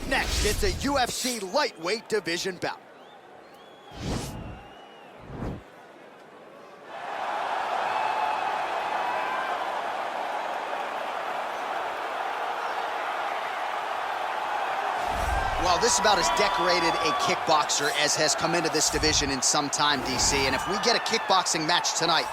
next, it's a UFC lightweight division bout. Well, this is about as decorated a kickboxer as has come into this division in some time, DC. And if we get a kickboxing match tonight,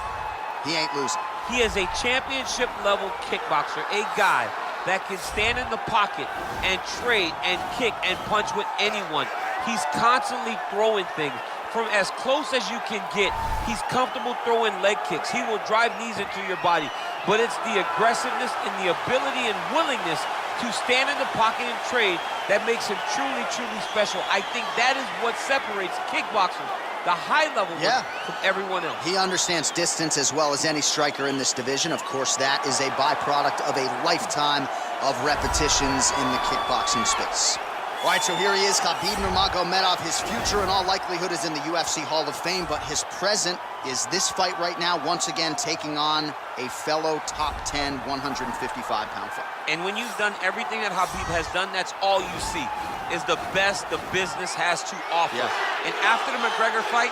he ain't losing. He is a championship-level kickboxer, a guy that can stand in the pocket and trade and kick and punch with anyone. He's constantly throwing things from as close as you can get. He's comfortable throwing leg kicks. He will drive knees into your body. But it's the aggressiveness and the ability and willingness to stand in the pocket and trade that makes him truly, truly special. I think that is what separates kickboxers, the high-level from everyone else. He understands distance as well as any striker in this division. Of course, that is a byproduct of a lifetime of repetitions in the kickboxing space. All right, so here he is, Khabib Nurmagomedov. His future in all likelihood is in the UFC Hall of Fame, but his present is this fight right now, once again taking on a fellow top 10 155-pound fighter. And when you've done everything that Khabib has done, that's all you see, is the best the business has to offer. And after the McGregor fight,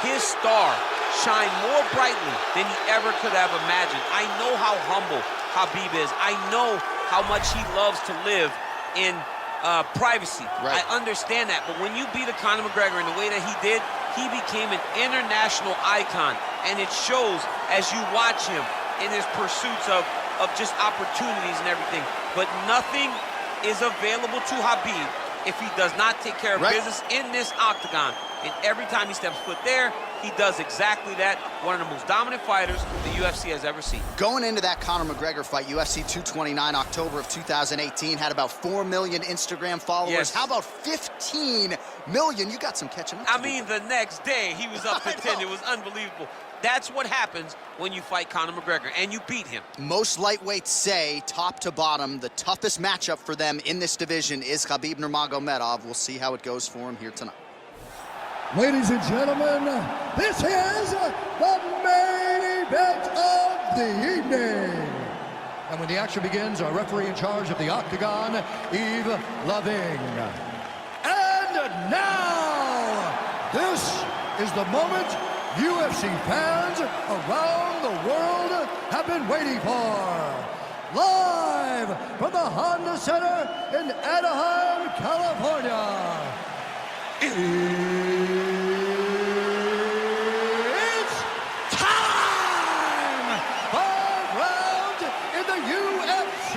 his star shined more brightly than he ever could have imagined. I know how humble Khabib is. I know how much he loves to live in privacy. I understand that, but when you beat a Conor McGregor in the way that he did, he became an international icon, and it shows as you watch him in his pursuits of just opportunities and everything. But nothing is available to Khabib if he does not take care of business in this octagon. And every time he steps foot there, he does exactly that. One of the most dominant fighters the UFC has ever seen. Going into that Conor McGregor fight, UFC 229, October of 2018, had about 4 million Instagram followers. How about 15 million? You got some catching up to do. I mean, the next day, he was up to 10. It was unbelievable. That's what happens when you fight Conor McGregor, and you beat him. Most lightweights say, top to bottom, the toughest matchup for them in this division is Khabib Nurmagomedov. We'll see how it goes for him here tonight. Ladies and gentlemen, this is the main event of the evening. And when the action begins, our referee in charge of the octagon, Yves Lavigne. And now, this is the moment UFC fans around the world have been waiting for. Live from the Honda Center in Anaheim, California. It's time! 5 rounds in the UFC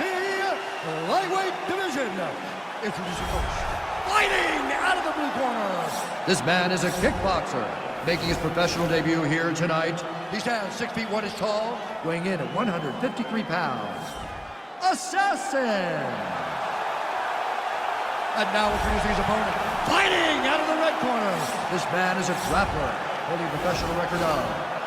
lightweight division. Introducing coach, fighting out of the blue corner. This man is a kickboxer, making his professional debut here tonight. He stands 6 feet 1 inches tall, weighing in at 153 pounds. Assassin! And now introducing his opponent, fighting out of the red corner. This man is a grappler, holding a professional record of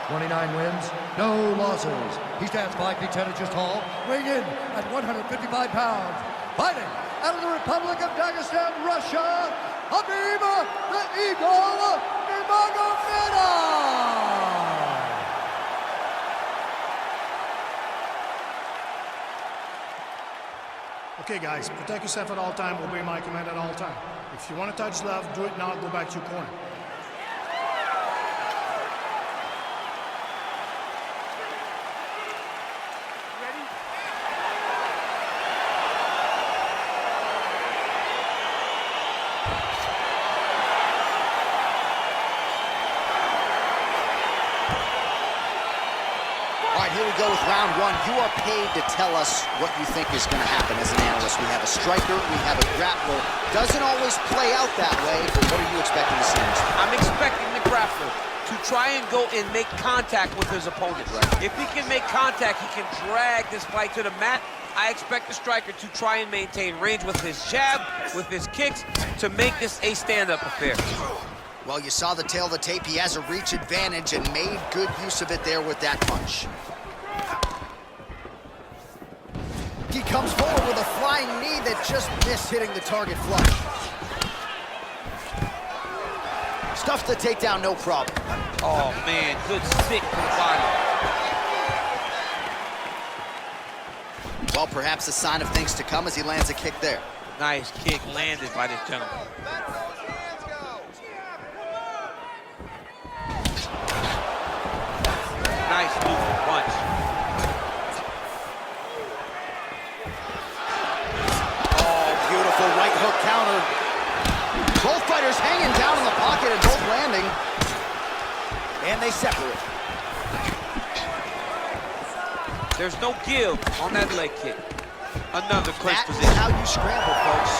29 wins, no losses. He stands 5 feet 10 inches tall, weighing in at 155 pounds. Fighting out of the Republic of Dagestan, Russia, Khabib the Eagle Nurmagomedov. Okay, guys, protect yourself at all time, obey my command at all time. If you want to touch left, do it now, go back to your corner. Here we go with round 1. You are paid to tell us what you think is going to happen as an analyst. We have a striker, we have a grappler. Doesn't always play out that way, but what are you expecting to see? I'm expecting the grappler to try and go and make contact with his opponent. If he can make contact, he can drag this fight to the mat. I expect the striker to try and maintain range with his jab, with his kicks, to make this a stand-up affair. Well, you saw the tail of the tape. He has a reach advantage and made good use of it there with that punch. He comes forward with a flying knee that just missed hitting the target flush. Stuffs the takedown, no problem. Oh, man, good stick to the body. Well, perhaps a sign of things to come as he lands a kick there. Nice kick landed by this gentleman. Nice looping punch. Oh, beautiful right hook counter. Both fighters hanging down in the pocket and both landing. And they separate. There's no give on that leg kick. Another clinch position. That's how you scramble, folks.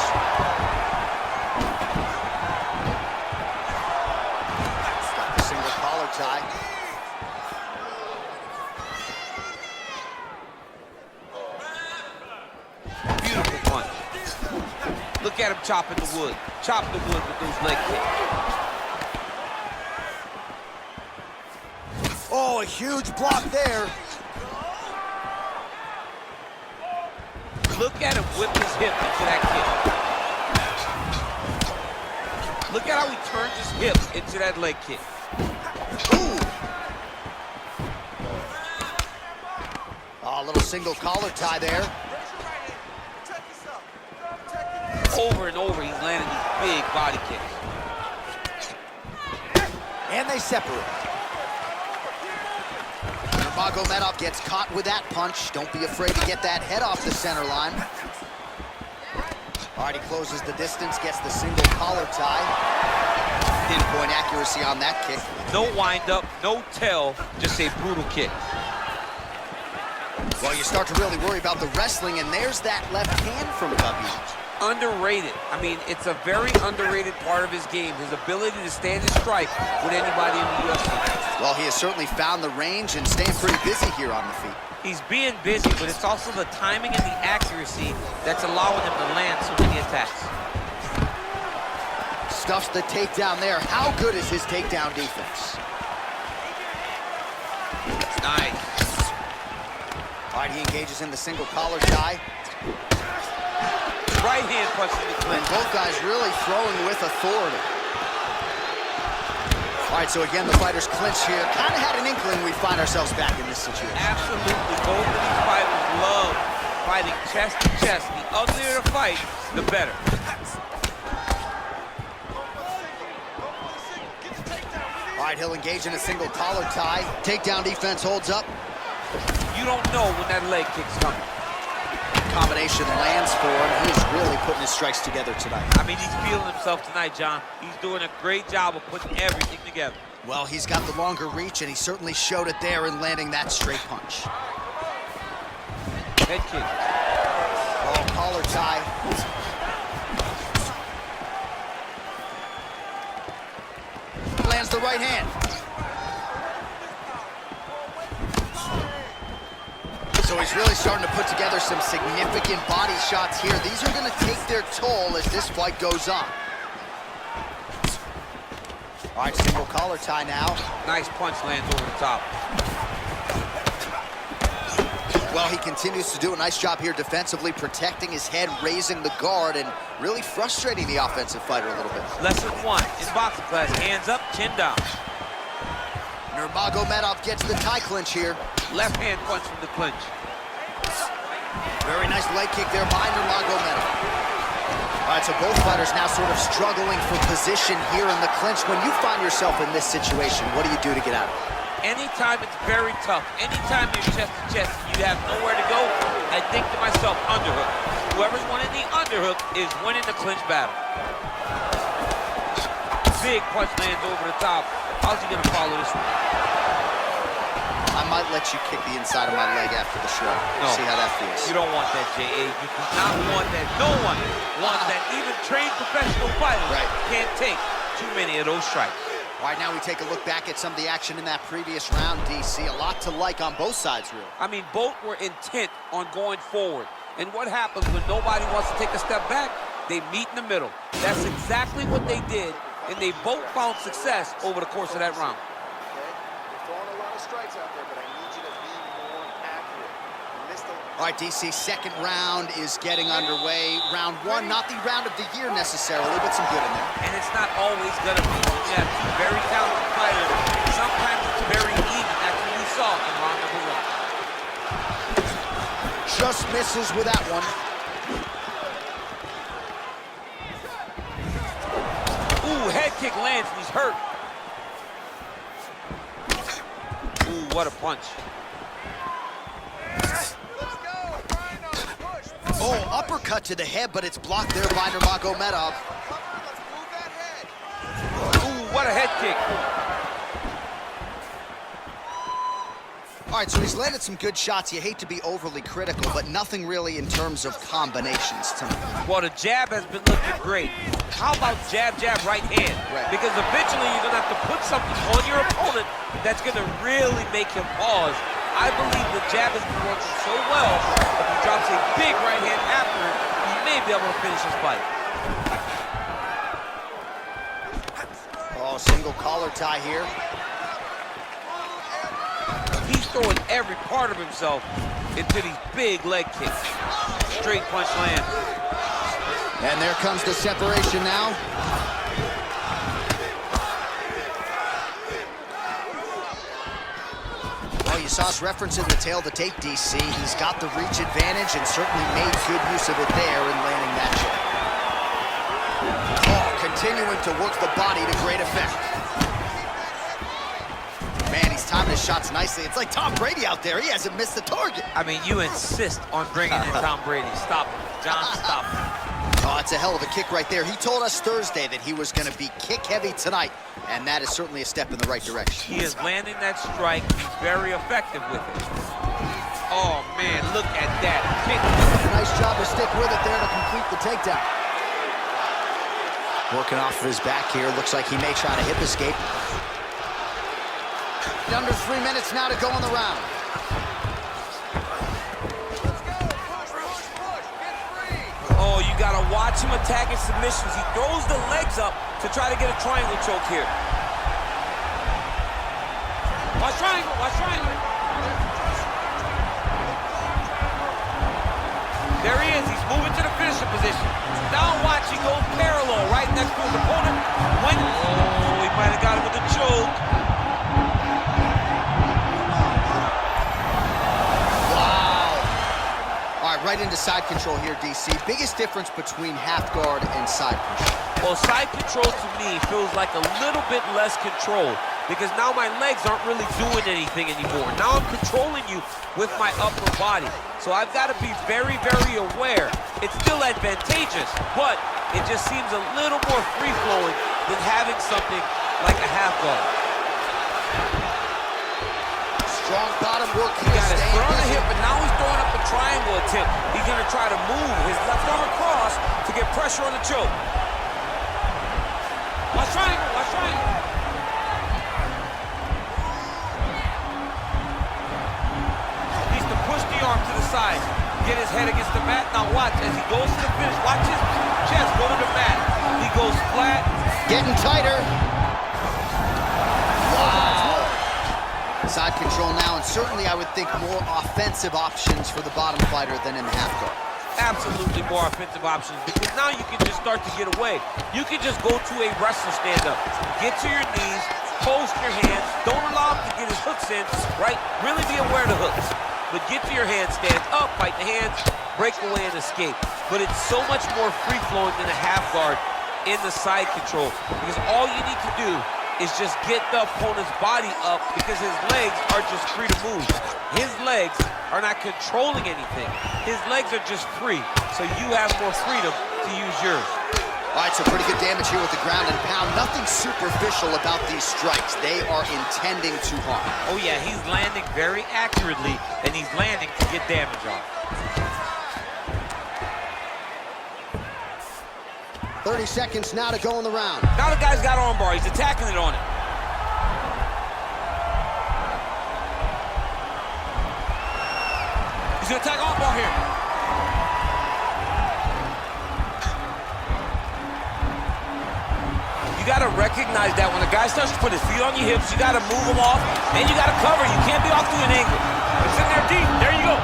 Got the single collar tie. Beautiful punch. Look at him chopping the wood. Chop the wood with those leg kicks. Oh, a huge block there. Look at him whip his hip into that kick. Look at how he turns his hip into that leg kick. Ooh. Oh, a little single collar tie there. Over and over, he's landing these big body kicks. And they separate. Nurmagomedov gets caught with that punch. Don't be afraid to get that head off the center line. All right, he closes the distance, gets the single collar tie. Pinpoint accuracy on that kick. No wind up, no tell, just a brutal kick. Well, you start to really worry about the wrestling, and there's that left hand from Khabib. Underrated. I mean, it's a very underrated part of his game, his ability to stand and strike with anybody in the UFC. Well, he has certainly found the range and staying pretty busy here on the feet. He's being busy, but it's also the timing and the accuracy that's allowing him to land so many attacks. Stuffs the takedown there. How good is his takedown defense? Nice. All right, he engages in the single collar tie. Right hand punch in the clinch. And both guys really throwing with authority. All right, so again, the fighters clinch here. Kind of had an inkling we'd find ourselves back in this situation. Absolutely. Both of these fighters love fighting chest to chest. The uglier the fight, the better. All right, he'll engage in a single collar tie. Takedown defense holds up. You don't know when that leg kick's coming. Combination lands for him. He is really putting his strikes together tonight. I mean, he's feeling himself tonight, John. He's doing a great job of putting everything together. Well, he's got the longer reach, and he certainly showed it there in landing that straight punch. Head kick. Oh, collar tie. Lands the right hand. So he's really starting to put together some significant body shots here. These are going to take their toll as this fight goes on. All right, single collar tie now. Nice punch lands over the top. Well, he continues to do a nice job here defensively, protecting his head, raising the guard, and really frustrating the offensive fighter a little bit. Lesson one in boxing class, hands up, chin down. Nurmagomedov gets the tie clinch here. Left hand punch from the clinch. Very nice leg kick there by Nurmagomedov. All right, so both fighters now sort of struggling for position here in the clinch. When you find yourself in this situation, what do you do to get out of it? Anytime it's very tough, anytime you're chest to chest, you have nowhere to go, I think to myself, underhook. Whoever's winning the underhook is winning the clinch battle. Big punch lands over the top. How's he gonna follow this one? I might let you kick the inside of my leg after the show. No. See how that feels. You don't want that, J.A. You do not want that. No one wants that. Even trained professional fighters can't take too many of those strikes. All right, now we take a look back at some of the action in that previous round, DC. A lot to like on both sides, really. I mean, both were intent on going forward. And what happens when nobody wants to take a step back? They meet in the middle. That's exactly what they did, and they both found success over the course of that round. You're throwing a lot of strikes out there, but I need you to be more accurate. You missed a... All right, DC, second round is getting underway. Round one, not the round of the year necessarily, but some good in there. And it's not always going to be. You have two very talented fighters. Sometimes it's very even. That's what we saw in round number one. Just misses with that one. Ooh, head kick lands and he's hurt. Ooh, what a punch. Oh, uppercut to the head, but it's blocked there by Nurmagomedov. Ooh, what a head kick. All right, so he's landed some good shots. You hate to be overly critical, but nothing really in terms of combinations tonight. Well, the jab has been looking great. How about jab, jab, right hand? Right. Because eventually you're going to have to put something on your opponent that's going to really make him pause. I believe the jab has been working so well, if he drops a big right hand after it, he may be able to finish his fight. Oh, single collar tie here. He's throwing every part of himself into these big leg kicks. Straight punch lands. And there comes the separation now. Well, you saw us referencing the tail of the tape, DC. He's got the reach advantage and certainly made good use of it there in landing that shot. Oh, continuing to work the body to great effect. Man, he's timing his shots nicely. It's like Tom Brady out there. He hasn't missed the target. I mean, you insist on bringing in Tom Brady. Stop him. John, stop him. Oh, it's a hell of a kick right there. He told us Thursday that he was going to be kick-heavy tonight, and that is certainly a step in the right direction. He is landing that strike. He's very effective with it. Oh, man, look at that kick. Nice job to stick with it there to complete the takedown. Working off of his back here. Looks like he may try to hip escape. Under 3 minutes now to go in the round. Oh, you gotta watch him attacking submissions. He throws the legs up to try to get a triangle choke here. Watch triangle, watch triangle. There he is, he's moving to the finisher position. Now watch, he goes parallel right next to his opponent. Oh, he might have got him with a choke. Right into side control here, DC. Biggest difference between half guard and side control. Well, side control to me feels like a little bit less control because now my legs aren't really doing anything anymore. Now I'm controlling you with my upper body. So I've got to be very, very aware. It's still advantageous, but it just seems a little more free-flowing than having something like a half guard. Strong bottom work. He got his foot on the hip, but now he's throwing up a triangle attempt. He's going to try to move his left arm across to get pressure on the choke. Watch triangle, watch triangle. Needs to push the arm to the side, get his head against the mat. Now watch as he goes to the finish. Watch his chest go to the mat. He goes flat. Getting tighter. Side control now, and certainly I would think more offensive options for the bottom fighter than in the half guard. Absolutely more offensive options because now you can just start to get away. You can just go to a wrestler stand-up. Get to your knees, post your hands, don't allow him to get his hooks in, right? Really be aware of the hooks. But get to your handstand, up, fight the hands, break away and escape. But it's so much more free-flowing than a half guard in the side control because all you need to do is just get the opponent's body up because his legs are just free to move. His legs are not controlling anything. His legs are just free, so you have more freedom to use yours. All right, so pretty good damage here with the ground and pound. Nothing superficial about these strikes. They are intending to harm. Oh yeah, he's landing very accurately, and he's landing to get damage off. 30 seconds now to go in the round. Now the guy's got armbar. He's attacking it on it. He's gonna attack armbar here. You gotta recognize that when a guy starts to put his feet on your hips, you gotta move him off, and you gotta cover. You can't be off to an angle. It's in there deep. There you go.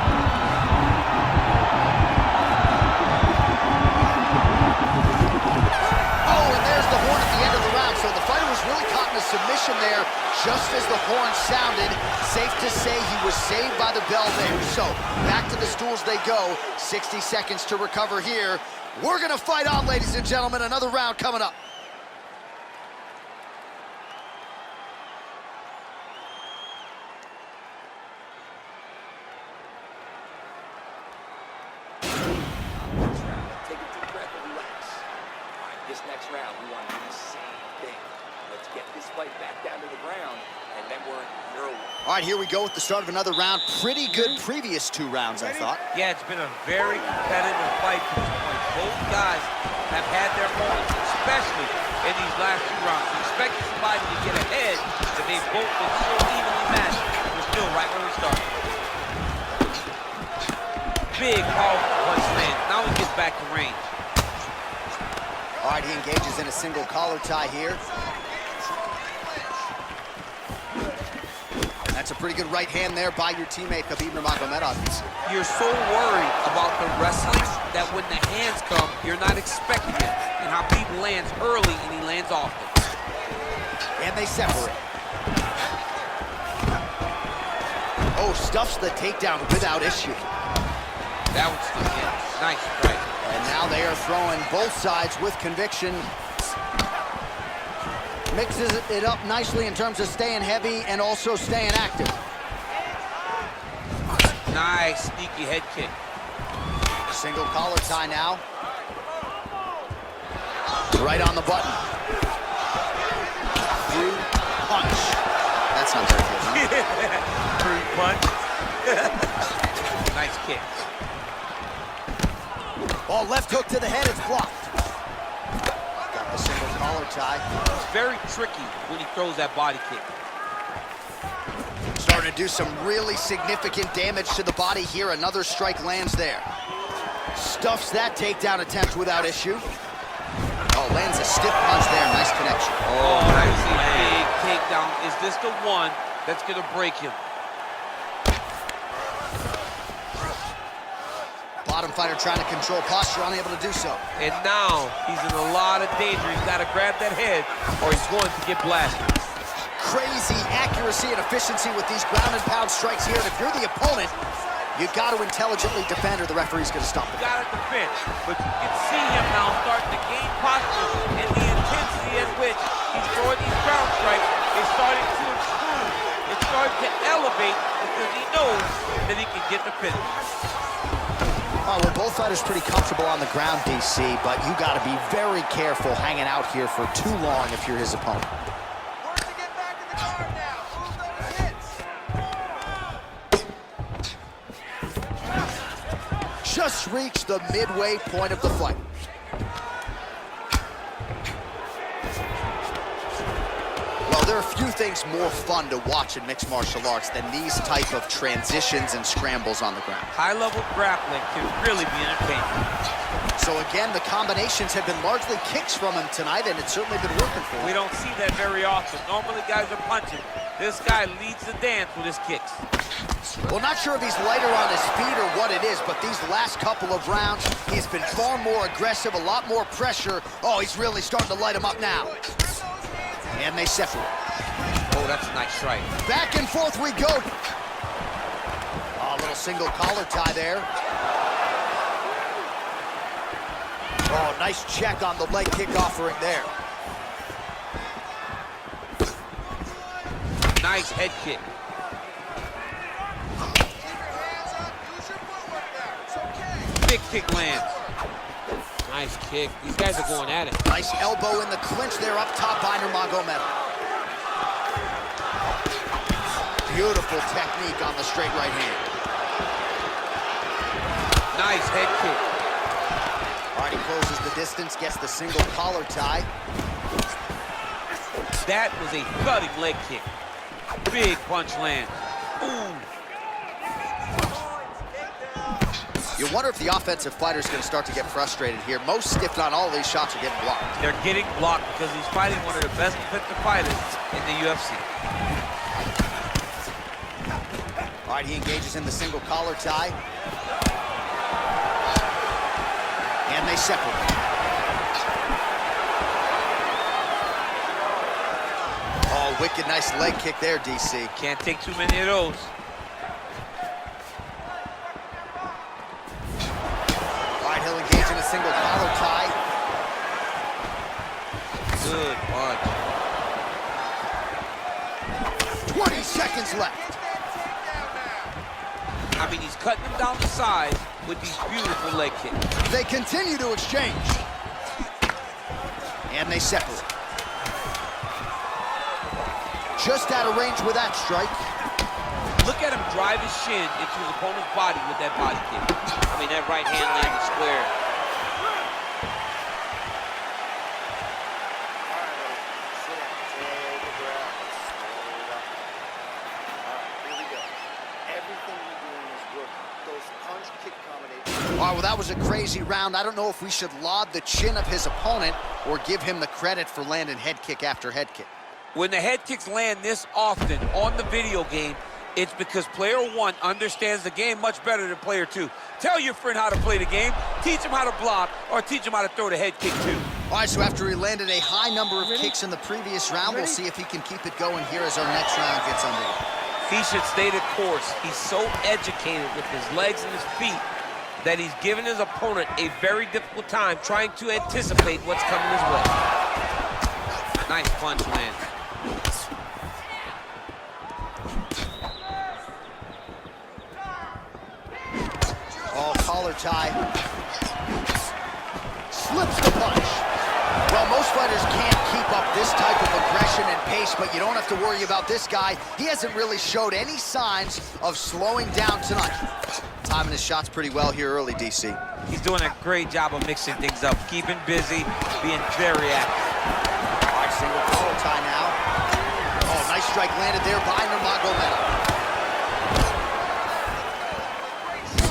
Submission there, just as the horn sounded. Safe to say he was saved by the bell there. So, back to the stools they go. 60 seconds to recover here. We're gonna fight on, ladies and gentlemen. Another round coming up. This next round, we want to do the same thing. Let's get this fight back down to the ground, and then we're in your war. All right, here we go with the start of another round. Pretty good previous 2 rounds, I thought. Yeah, it's been a very competitive fight to this point. Both guys have had their moments, especially in these last 2 rounds. We expected somebody to get ahead, but they both been so evenly matched. We're still right where we started. Big, powerful punch lands. Now he gets back to range. All right, he engages in a single collar tie here. That's a pretty good right hand there by your teammate, Khabib Nurmagomedov. You're so worried about the wrestling that when the hands come, you're not expecting it. And Khabib lands early and he lands often. And they separate. Oh, stuffs the takedown without issue. That one's still in. Nice strike. And now they are throwing both sides with conviction. Mixes it up nicely in terms of staying heavy and also staying active. Nice sneaky head kick. Single collar tie now. Right on the button. Through punch. That's not very good. Through punch. Nice kick. Oh, left hook to the head, it's blocked. Got the single collar tie. It's very tricky when he throws that body kick. Starting to do some really significant damage to the body here. Another strike lands there. Stuffs that takedown attempt without issue. Oh, lands a stiff punch there. Nice connection. Oh, that's a big takedown. Is this the one that's going to break him? Bottom fighter trying to control posture, unable to do so. And now he's in a lot of danger. He's got to grab that head or he's going to get blasted. Crazy accuracy and efficiency with these ground and pound strikes here. And if you're the opponent, you've got to intelligently defend or the referee's going to stop it. You got to defend, but you can see him now starting to gain posture, and the intensity at which he's throwing these ground strikes is starting to improve. It's starting to elevate because he knows that he can get the finish. Oh, well, both fighters pretty comfortable on the ground, DC, but you got to be very careful hanging out here for too long if you're his opponent. Work to get back in the guard now. Move those hits. Just reached the midway point of the fight. Well, there are a few things more fun to watch in mixed martial arts than these type of transitions and scrambles on the ground. High-level grappling can really be entertaining. So again, the combinations have been largely kicks from him tonight, and it's certainly been working for him. We don't see that very often. Normally guys are punching. This guy leads the dance with his kicks. Well, not sure if he's lighter on his feet or what it is, but these last couple of rounds, he's been far more aggressive, a lot more pressure. Oh, he's really starting to light him up now. And they separate. Oh, that's a nice strike. Back and forth we go. Oh, a little single collar tie there. Oh, nice check on the leg kick offering there. Nice head kick. Big kick lands. Nice kick. These guys are going at it. Nice elbow in the clinch there up top by Nurmagomedov. Beautiful technique on the straight right hand. Nice head kick. All right, he closes the distance, gets the single collar tie. That was a thudding leg kick. Big punch lands. Ooh. You wonder if the offensive fighter is going to start to get frustrated here. Most, if not all, of these shots are getting blocked. They're getting blocked because he's fighting one of the best defensive fighters in the UFC. All right, he engages in the single collar tie. And they separate. Oh, wicked nice leg kick there, DC. Can't take too many of those. All right, he'll engage in a single collar tie. Good punch. 20 seconds left. I mean, he's cutting them down the side with these beautiful leg kicks. They continue to exchange. and they separate. Just out of range with that strike. Look at him drive his shin into his opponent's body with that body kick. I mean, that right hand landed square. All right, well, that was a crazy round. I don't know if we should laud the chin of his opponent or give him the credit for landing head kick after head kick. When the head kicks land this often on the video game, it's because player one understands the game much better than player two. Tell your friend how to play the game, teach him how to block, or teach him how to throw the head kick too. All right, so after he landed a high number of kicks in the previous round, we'll see if he can keep it going here as our next round gets underway. He should stay the course. He's so educated with his legs and his feet that he's given his opponent a very difficult time trying to anticipate what's coming his way. Nice punch land. Oh, collar tie. Slips the punch. Well, most fighters can't keep up this type of aggression and pace, but you don't have to worry about this guy. He hasn't really showed any signs of slowing down tonight. Timing his shots pretty well here early, DC. He's doing a great job of mixing things up, keeping busy, being very active. All right, single collar tie now. Oh, nice strike landed there by Nurmagomedov.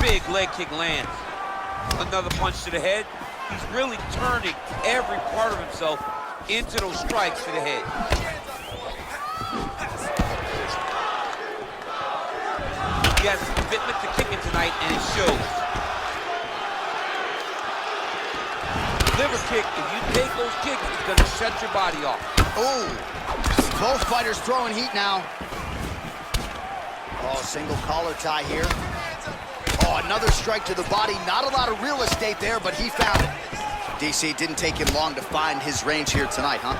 Big leg kick lands. Another punch to the head. He's really turning every part of himself into those strikes to the head. He has a commitment to kicking tonight, and it shows. Liver kick, if you take those kicks, it's going to shut your body off. Oh, both fighters throwing heat now. Oh, single collar tie here. Oh, another strike to the body. Not a lot of real estate there, but he found it. DC, didn't take him long to find his range here tonight, huh?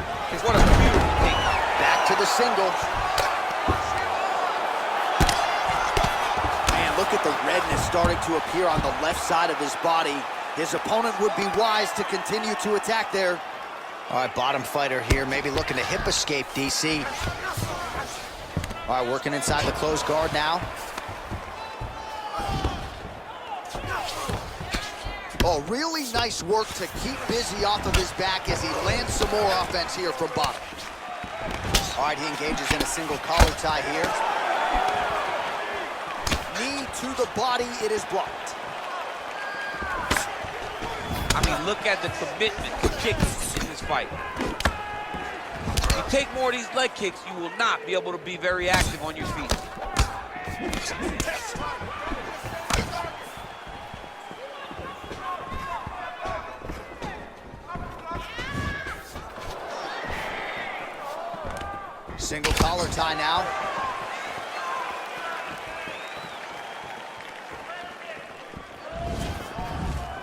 What a beautiful kick. Back to the single. Man, look at the redness starting to appear on the left side of his body. His opponent would be wise to continue to attack there. All right, bottom fighter here, maybe looking to hip escape, DC. All right, working inside the closed guard now. Oh, really nice work to keep busy off of his back as he lands some more offense here from bottom. All right, he engages in a single collar tie here. Knee to the body, it is blocked. I mean, look at the commitment to kicking in this fight. If you take more of these leg kicks, you will not be able to be very active on your feet. Single collar tie now.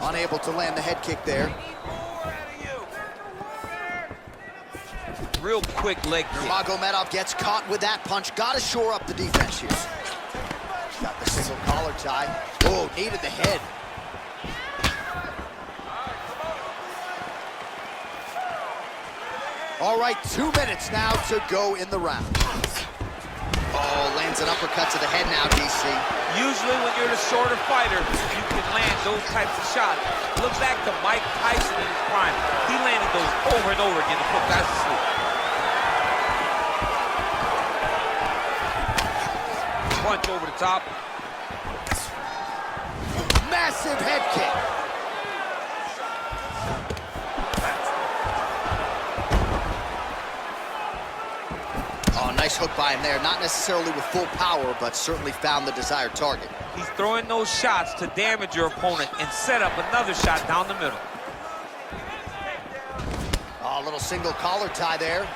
Unable to land the head kick there. Real quick leg kick. Nurmagomedov gets caught with that punch. Got to shore up the defense here. Got the single collar tie. Oh, knee to the head. All right, 2 minutes now to go in the round. Oh, lands an uppercut to the head now, DC. Usually when you're the shorter fighter, you can land those types of shots. Look back to Mike Tyson in his prime. He landed those over and over again to put guys to sleep. Punch over the top. Massive head kick. Oh, nice hook by him there. Not necessarily with full power, but certainly found the desired target. He's throwing those shots to damage your opponent and set up another shot down the middle. Oh, a little single collar tie there.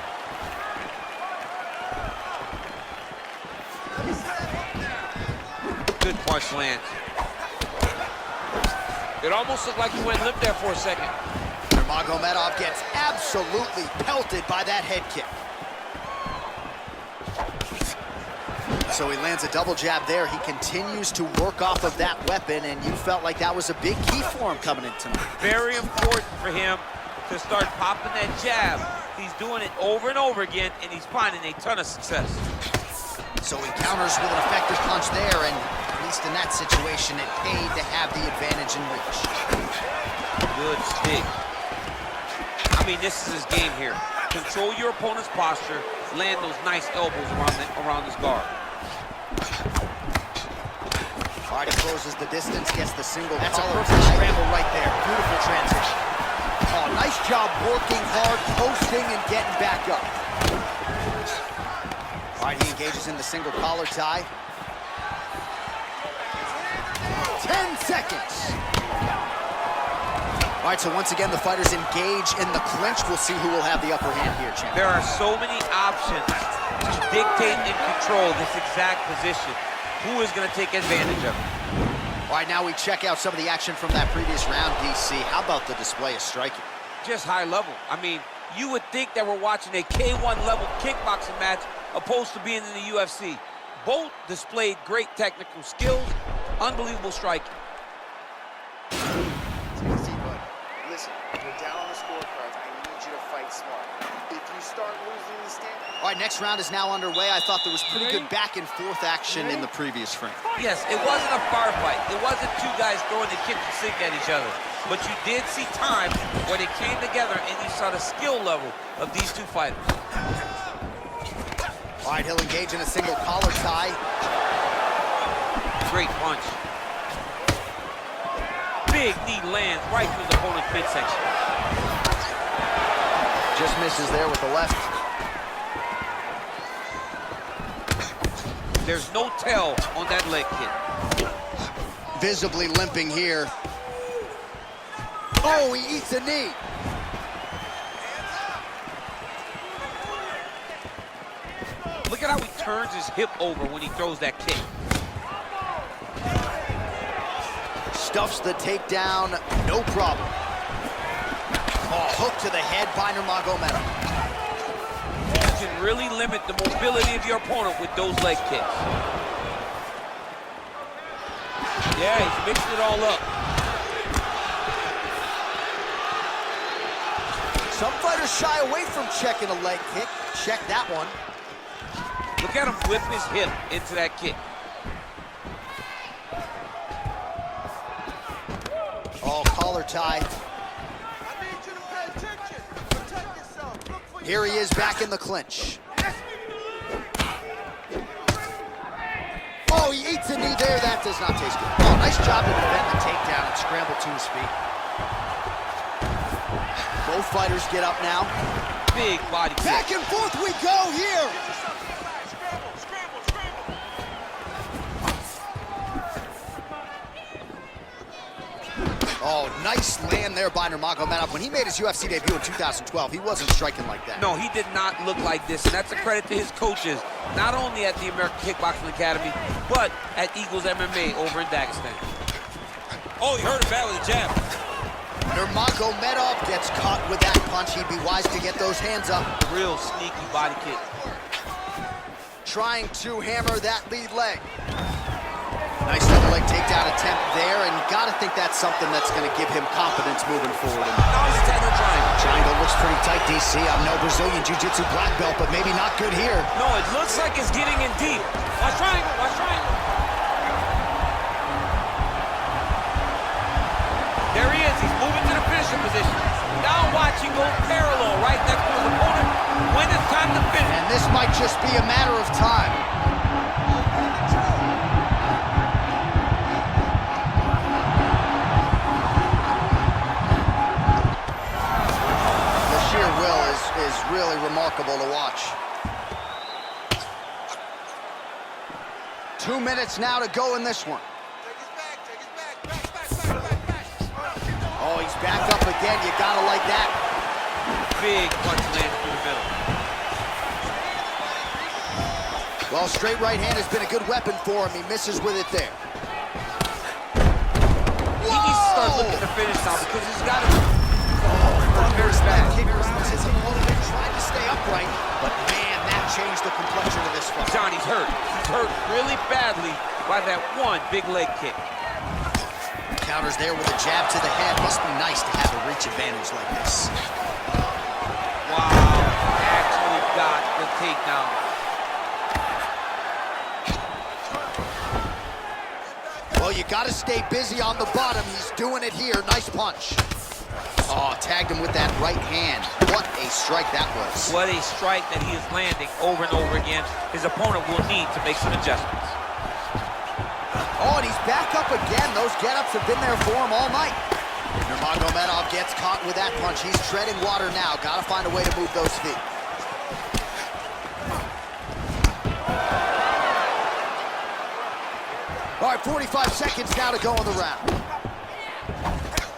Good punch lands. It almost looked like he went limp there for a second. Nurmagomedov gets absolutely pelted by that head kick. So he lands a double jab there. He continues to work off of that weapon, and you felt like that was a big key for him coming in tonight. Very important for him to start popping that jab. He's doing it over and over again, and he's finding a ton of success. So he counters with an effective punch there, and at least in that situation, it paid to have the advantage in reach. Good stick. I mean, this is his game here. Control your opponent's posture, land those nice elbows around his guard. All right, he closes the distance, gets the single. That's a collar perfect tie. scramble right there. Beautiful transition. Oh, nice job working hard, posting, and getting back up. All right, he engages in the single collar tie. 10 seconds. All right, so once again, the fighters engage in the clinch. We'll see who will have the upper hand here, champ. There are so many options to dictate and control this exact position. Who is going to take advantage of it? All right, now we check out some of the action from that previous round, DC. How about the display of striking? Just high level. I mean, you would think that we're watching a K1 level kickboxing match opposed to being in the UFC. Both displayed great technical skills, unbelievable striking. Easy, but listen, you're down on the scorecards. I need you to fight smart. If you start losing the stand. All right, next round is now underway. I thought there was pretty good back and forth action in the previous frame. Yes, it wasn't a firefight. It wasn't two guys throwing the kitchen sink at each other. But you did see times where they came together and you saw the skill level of these two fighters. All right, he'll engage in a single collar tie. Great punch. Big knee lands right through the opponent's midsection. Just misses there with the left. There's no tell on that leg kick. Visibly limping here. Oh, he eats a knee. Look at how he turns his hip over when he throws that kick. Stuffs the takedown, no problem. Oh, hook to the head by Nurmagomedov. You can really limit the mobility of your opponent with those leg kicks. Yeah, he's mixing it all up. Some fighters shy away from checking a leg kick. Check that one. Look at him whip his hip into that kick. Oh, collar tie. Here he is back in the clinch. Oh, he eats a knee there. That does not taste good. Oh, nice job to defend the takedown and scramble to his feet. Both fighters get up now. Big body kick. Back and forth we go here. Oh, nice land there by Nurmagomedov. When he made his UFC debut in 2012, he wasn't striking like that. No, he did not look like this, and that's a credit to his coaches, not only at the American Kickboxing Academy, but at Eagles MMA over in Dagestan. Oh, he hurt it bad with a jab. Nurmagomedov gets caught with that punch. He'd be wise to get those hands up. Real sneaky body kick. Trying to hammer that lead leg. Nice double leg takedown attempt there, and gotta think that's something that's gonna give him confidence moving forward. Now he's attacking the triangle. Triangle looks pretty tight, DC. I'm no Brazilian Jiu-Jitsu black belt, but maybe not good here. No, it looks like it's getting in deep. Watch triangle, watch triangle. There he is, he's moving to the finishing position. Now watch him go parallel right next to his opponent when it's time to finish. And this might just be a matter of time. The sheer will is really remarkable to watch. 2 minutes now to go in this one. Oh, he's back up again. You gotta like that. Big punch lands through the middle. Well, straight right hand has been a good weapon for him. He misses with it there. He needs to start looking to finish now because he's got to. There's that kick response. His opponent tried to stay upright, but man, that changed the complexion of this fight. Johnny's hurt. He's hurt really badly by that one big leg kick. Counters there with a jab to the head. Must be nice to have a reach advantage like this. Wow, actually got the takedown. Well, you got to stay busy on the bottom. He's doing it here. Nice punch. Oh, tagged him with that right hand. What a strike that was. What a strike that he is landing over and over again. His opponent will need to make some adjustments. Oh, and he's back up again. Those get-ups have been there for him all night. Nurmagomedov gets caught with that punch. He's treading water now. Got to find a way to move those feet. All right, 45 seconds now to go in the round.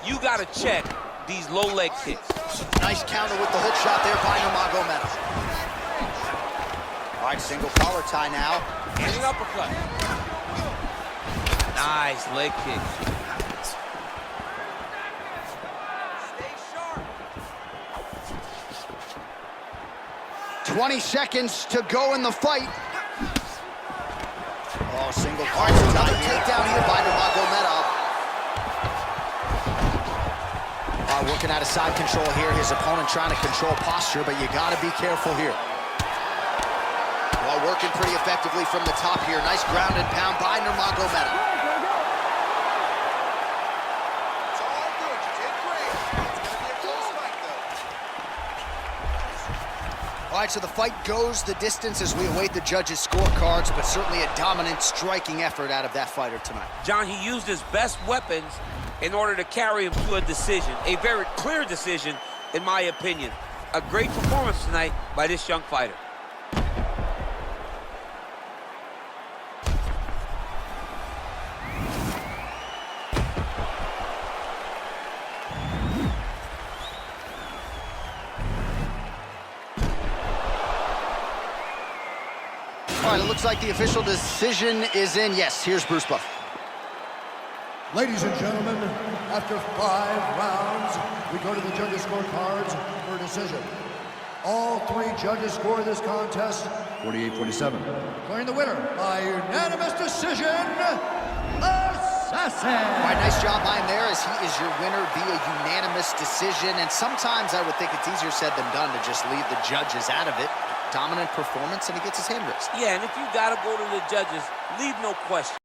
You got to check these low leg kicks. Nice counter with the hook shot there by Nurmagomedov. All right, single collar tie now. And an uppercut. Nice leg kick. Stay sharp. 20 seconds to go in the fight. Oh, single collar tie. Takedown here by Nurmagomedov. Working out of side control here. His opponent trying to control posture, but you got to be careful here. Well, working pretty effectively from the top here. Nice ground and pound by Nurmagomedov. It's all good. You did great. It's going to be a close fight, though. All right, so the fight goes the distance as we await the judges' scorecards, but certainly a dominant striking effort out of that fighter tonight. John, he used his best weapons in order to carry him to a decision, a very clear decision, in my opinion. A great performance tonight by this young fighter. All right, it looks like the official decision is in. Yes, here's Bruce Buffer. Ladies and gentlemen, after 5 rounds, we go to the judges' scorecards for a decision. All 3 judges score this contest 48-47. Declaring the winner by unanimous decision, Assassin. All right, nice job by him there as he is your winner via unanimous decision. And sometimes I would think it's easier said than done to just leave the judges out of it. Dominant performance, and he gets his hand raised. Yeah, and if you got to go to the judges, leave no question.